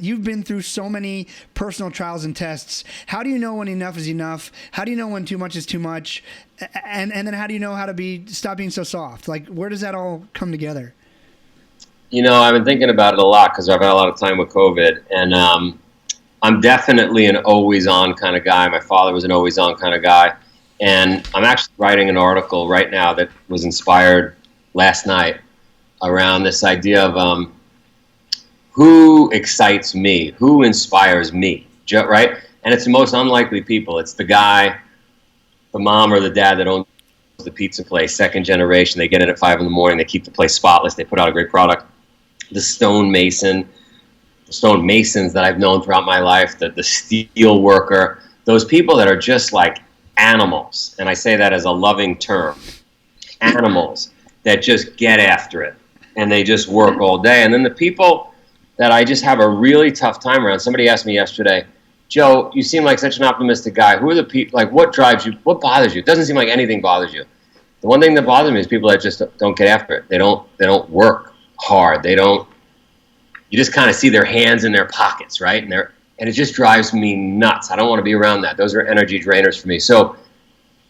You've been through so many personal trials and tests. How do you know when enough is enough? How do you know when too much is too much? And then how do you know how to stop being so soft? Like, where does that all come together? You know, I've been thinking about it a lot because I've had a lot of time with COVID, and I'm definitely an always-on kind of guy. My father was an always-on kind of guy, and I'm actually writing an article right now that was inspired last night around this idea of who excites me, who inspires me, right? And it's the most unlikely people. It's the guy, the mom or the dad that owns the pizza place, second generation. They get in at 5 in the morning. They keep the place spotless. They put out a great product. The stonemason, the stonemasons that I've known throughout my life, the steel worker, those people that are just like animals. And I say that as a loving term. Animals that just get after it. And they just work all day. And then the people that I just have a really tough time around. Somebody asked me yesterday, Joe, you seem like such an optimistic guy. Who are the people, like, what drives you? What bothers you? It doesn't seem like anything bothers you. The one thing that bothers me is people that just don't get after it. They don't work hard. You just kind of see their hands in their pockets, right? And it just drives me nuts. I don't want to be around that. Those are energy drainers for me. So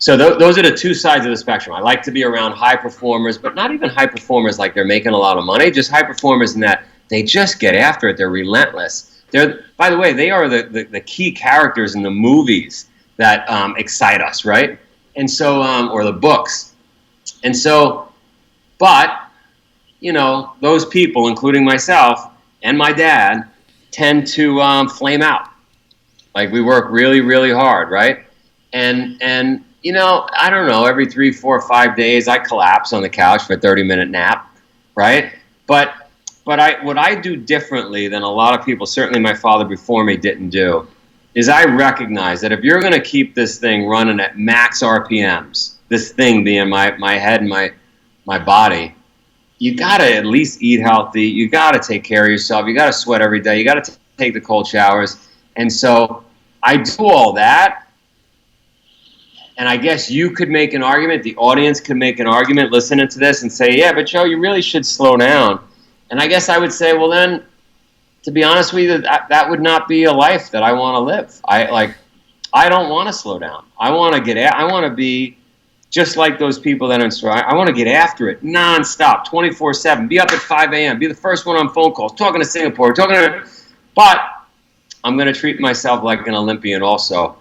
those are the two sides of the spectrum. I like to be around high performers, but not even high performers like they're making a lot of money, just high performers in that they just get after it. They're relentless. By the way, they are the key characters in the movies that excite us, right? And so, or the books. And so, but, you know, those people, including myself and my dad, tend to flame out. Like, we work really, really hard, right? And you know, I don't know, every 3, 4, 5 days, I collapse on the couch for a 30-minute nap, right? But what I do differently than a lot of people, certainly my father before me didn't do, is I recognize that if you're going to keep this thing running at max RPMs, this thing being my head and my body, you got to at least eat healthy. You got to take care of yourself. You got to sweat every day. You got to take the cold showers. And so I do all that. And I guess you could make an argument, the audience could make an argument listening to this and say, yeah, but Joe, you really should slow down. And I guess I would say, well, then, to be honest with you, that would not be a life that I want to live. I don't want to slow down. I want to be just like those people that inspire. I want to get after it nonstop, 24/7. Be up at 5 a.m. Be the first one on phone calls, talking to Singapore, but I'm going to treat myself like an Olympian also.